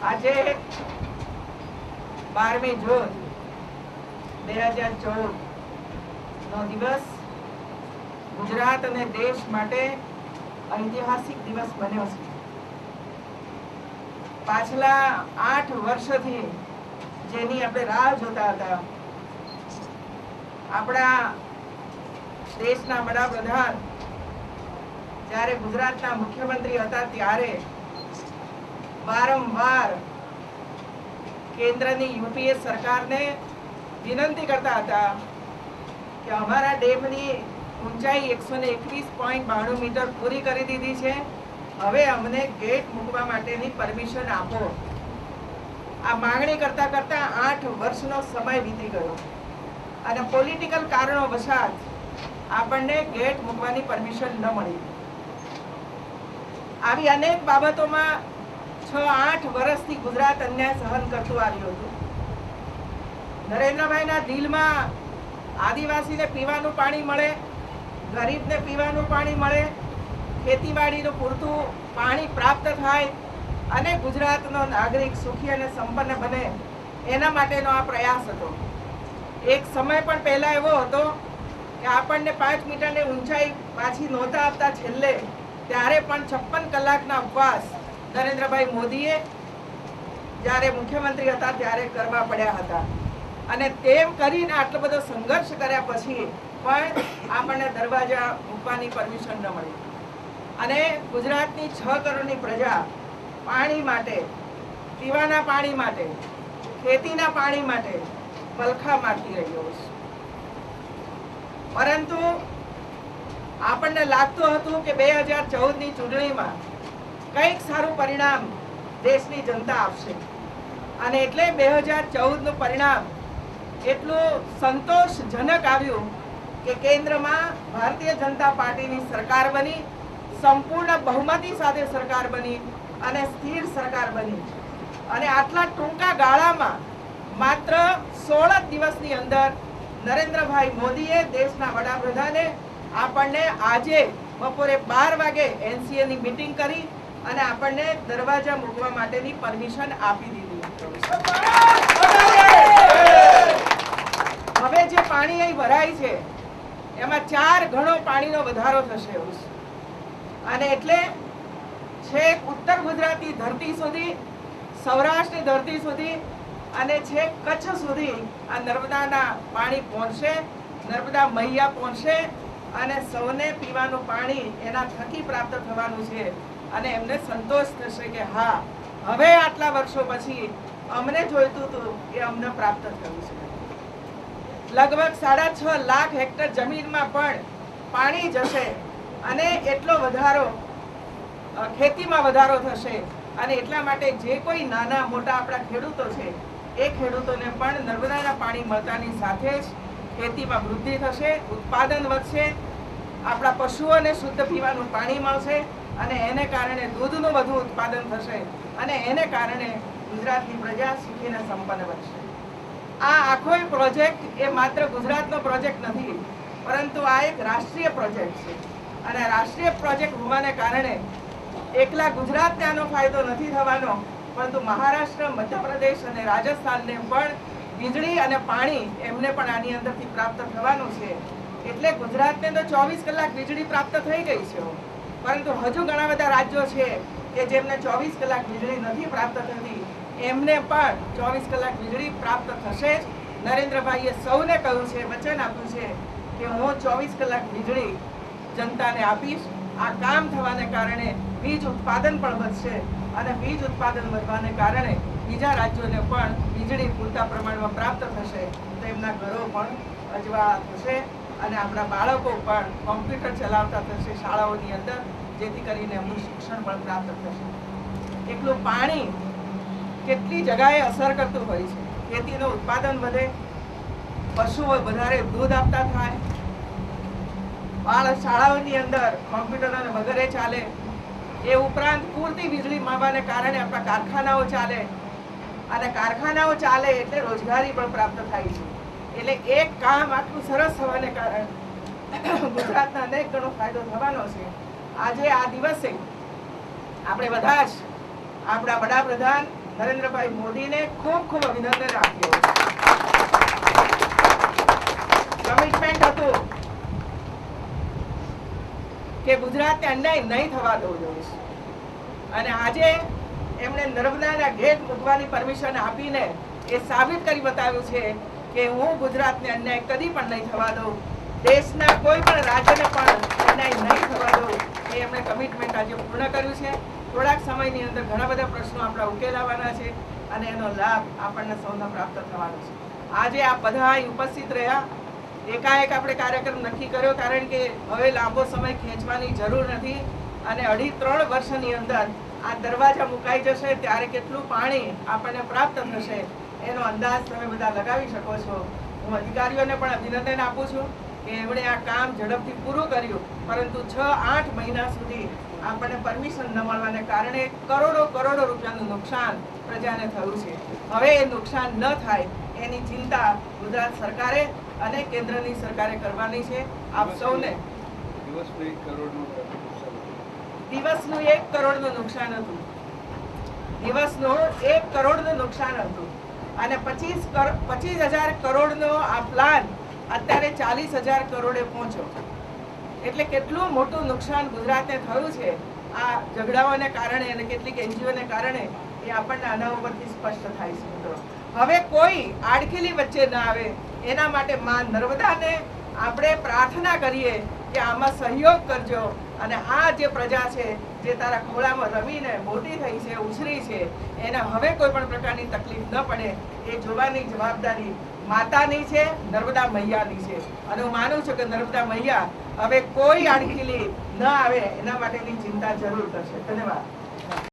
આજે 12મી જૂન 2014 નો દિવસ ગુજરાત અને દેશ માટે ઐતિહાસિક દિવસ બન્યો છે. પાછલા 8 વર્ષથી જેની આપણે રાહ જોતા હતા, આપણા દેશના વડાપ્રધાન જ્યારે ગુજરાતના મુખ્યમંત્રી હતા ત્યારે વારંવાર કેન્દ્રની યુપીએ સરકારને વિનંતી કરતા હતા કે અમારા ડેમની ઊંચાઈ 121.92 મીટર પૂરી કરી દીધી છે, હવે અમને ગેટ મૂકવા માટેની પરમિશન આપો. આ માંગણી કરતા કરતા 8 વર્ષનો સમય વીતી ગયો અને પોલિટિકલ કારણો વસાત આપણને ગેટ મૂકવાની પરમિશન ન મળી. આવી અનેક બાબતોમાં 6-8 વર્ષથી ગુજરાત અન્યાય સહન કરતું આવ્યું હતું. નરેન્દ્રભાઈના દિલમાં આદિવાસીને પીવાનું પાણી મળે, ગરીબને પીવાનું પાણી મળે, ખેતીવાડીનું પૂરતું પાણી પ્રાપ્ત થાય અને ગુજરાતનો નાગરિક સુખી અને સંપન્ન બને, એના માટેનો આ પ્રયાસ હતો. એક સમય પણ પહેલા એવો હતો કે આપણને 5 મીટરની ઊંચાઈ પાછી નહોતા આપતા છેલ્લે, ત્યારે પણ 56 કલાકના ઉપવાસ નરેન્દ્રભાઈ મોદીએ જ્યારે મુખ્યમંત્રી હતા ત્યારે કરવા પડ્યા હતા. અને તેમ કરીને આટલો બધો સંઘર્ષ કર્યા પછી પણ આપણને દરવાજા મૂકવાની પરમિશન ન મળી. અને ગુજરાતની 6 કરોડની પ્રજા પાણી માટે, પીવાના પાણી માટે, ખેતીના પાણી માટે પલખા મારતી રહ્યો છે. પરંતુ આપણને લાગતું હતું કે 2014ની ચૂંટણીમાં કંઈક સારું પરિણામ દેશની જનતા આપશે, અને એટલે 2014નું પરિણામ એટલું સંતોષજનક આવ્યું કે કેન્દ્રમાં ભારતીય જનતા પાર્ટીની સરકાર બની, સંપૂર્ણ બહુમતી સાથે સરકાર બની અને સ્થિર સરકાર બની. અને આટલા ટૂંકા ગાળામાં માત્ર 16 દિવસની અંદર નરેન્દ્રભાઈ મોદીએ, દેશના વડાપ્રધાને આપણને આજે બપોરે 12 વાગે એનસીએની મીટિંગ કરી અને આપણને દરવાજા મૂકવા માટેની પરમિશન આપી દીધી. હવે જે પાણી અહીં ભરાય છે એમાં 4 ગણો પાણીનો વધારો થશે. અને એટલે છેક ઉત્તર ગુજરાતની ધરતી સુધી, સૌરાષ્ટ્રની ધરતી સુધી અને છેક કચ્છ સુધી આ નર્મદાના પાણી પહોંચશે, નર્મદા મૈયા પહોંચશે અને સૌને પીવાનું પાણી એના થકી પ્રાપ્ત થવાનું છે. અને એમને સંતોષ થશે કે હા, હવે આટલા વર્ષો પછી અમને જોઈતું હતું એ અમને પ્રાપ્ત થયું છે. લગભગ 6.5 લાખ હેક્ટર જમીનમાં પણ પાણી જશે અને એટલો વધારો ખેતીમાં વધારો થશે. અને એટલા માટે જે કોઈ નાના મોટા આપણા ખેડૂતો છે એ ખેડૂતોને પણ નર્મદાના પાણી મળતાની સાથે જ ખેતીમાં વૃદ્ધિ થશે, ઉત્પાદન વધશે, આપણા પશુઓને શુદ્ધ પીવાનું પાણી મળશે અને એને કારણે દૂધનું વધુ ઉત્પાદન થશે અને એને કારણે ગુજરાતની પ્રજા સુખી અને સંપન્ન બનશે. આ આખો પ્રોજેક્ટ એ માત્ર ગુજરાતનો પ્રોજેક્ટ નથી, પરંતુ આ એક રાષ્ટ્રીય પ્રોજેક્ટ છે. અને રાષ્ટ્રીય પ્રોજેક્ટ હોવાને કારણે એકલા ગુજરાતને આનો ફાયદો નથી થવાનો, પરંતુ મહારાષ્ટ્ર, મધ્યપ્રદેશ અને રાજસ્થાનને પણ વીજળી અને પાણી એમને પણ આની અંદરથી પ્રાપ્ત થવાનું છે. એટલે ગુજરાતને તો 24 કલાક વીજળી પ્રાપ્ત થઈ ગઈ છે, પરંતુ હજુ ઘણા બધા રાજ્યો છે કે જેમને 24 કલાક વીજળી નથી પ્રાપ્ત થતી, એમને પણ 24 કલાક વીજળી પ્રાપ્ત થશે જ. નરેન્દ્રભાઈએ સૌને કહ્યું છે, વચન આપ્યું છે કે હું 24 કલાક વીજળી જનતાને આપીશ. આ કામ થવાને કારણે વીજ ઉત્પાદન પણ વધશે અને વીજ ઉત્પાદન વધવાને કારણે બીજા રાજ્યોને પણ વીજળી પૂરતા પ્રમાણમાં પ્રાપ્ત થશે, તો એમના ઘરો પણ અજવા થશે અને આપણા બાળકો પણ કોમ્પ્યુટર ચલાવતા થશે શાળાઓની અંદર, જેથી કરીને એમનું શિક્ષણ પણ પ્રાપ્ત થશે. એટલું પાણી કેટલી જગાએ અસર કરતું હોય છે. ખેતીનું ઉત્પાદન વધે, પશુઓ વધારે દૂધ આપતા થાય, શાળાઓની અંદર કોમ્પ્યુટર અને વગેરે ચાલે. એ ઉપરાંત પૂરતી વીજળી મળવાને કારણે આપણા કારખાનાઓ ચાલે અને કારખાનાઓ ચાલે એટલે રોજગારી પણ પ્રાપ્ત થાય છે. એટલે એક કામ આટલું સરસ થવાને કારણે ગુજરાતના અનેક ગણો ફાયદો થવાનો છે. આજે આ દિવસે આપણે બધા જ આપણા વડાપ્રધાન નરેન્દ્રભાઈ મોદીને ખૂબ ખૂબ અભિનંદન આપ્યો. કમિટમેન્ટ હતું કે ગુજરાતને અન્યાય નહીં થવા દઉં જોઈએ, અને આજે એમણે નર્મદાના ગેટ મૂકવાની પરમિશન આપીને એ સાબિત કરી બતાવ્યું છે કે હું ગુજરાતને અન્યાય કદી પણ નહીં થવા દઉં, દેશના કોઈ પણ રાજ્યને પણ અન્યાય નહીં થવા દઉં. એ એમણે કમિટમેન્ટ આજે પૂર્ણ કર્યું છે. થોડાક સમયની અંદર ઘણા બધા પ્રશ્નો આપણા ઉકેલાવાના છે અને એનો લાભ આપણને સૌને પ્રાપ્ત થવાનો છે. આજે આ બધા ઉપસ્થિત રહ્યા. એકાએક આપણે કાર્યક્રમ નક્કી કર્યો, કારણ કે હવે લાંબો સમય ખેંચવાની જરૂર નથી અને 2.5-3 વર્ષની અંદર આ દરવાજા મુકાઈ જશે ત્યારે કેટલું પાણી આપણને પ્રાપ્ત થશે એનો અંદાજ તમે બધા લગાવી શકો છો. હું અધિકારીઓને પણ અભિનંદન આપું છું કે એમણે આ કામ ઝડપથી પૂરું કર્યું, પરંતુ 6-8 મહિના સુધી આપણને પરમિશન ન મળવાને કારણે કરોડો રૂપિયાનું નુકસાન પ્રજાને થયું છે. હવે એ નુકસાન ન થાય એની ચિંતા ગુજરાત સરકારે અને કેન્દ્રની સરકારે કરવાની છે. આપ સૌને દિવસનું 1 કરોડનું નુકસાન હતું. દિવસનું 1 કરોડનું નુકસાન હતું અને 25,000 કરોડનો આ પ્લાન અત્યારે 40,000 કરોડે પહોંચ્યો. એટલે કેટલું મોટું નુકસાન ગુજરાતને થયું છે આ ઝઘડાઓને કારણે અને કેટલીક એનજીઓને કારણે, એ આપણને આના ઉપરથી સ્પષ્ટ થાય છે. મિત્રો, હવે કોઈ આડખીલી વચ્ચે ના આવે એના માટે માં નર્મદાને આપણે પ્રાર્થના કરીએ કે આમાં સહયોગ કરજો અને આ જે પ્રજા છે જે તારા ખોળામાં રમીને મોટી થઈ છે, ઉછરી છે, એને હવે કોઈ પણ પ્રકારની તકલીફ ન પડે એ જોવાની જવાબદારી માતાની છે, નર્મદા મૈયાની છે. અને હું માનું છું કે નર્મદા મૈયા હવે કોઈ આડખીલી ન આવે એના માટેની ચિંતા જરૂર કરશે. ધન્યવાદ.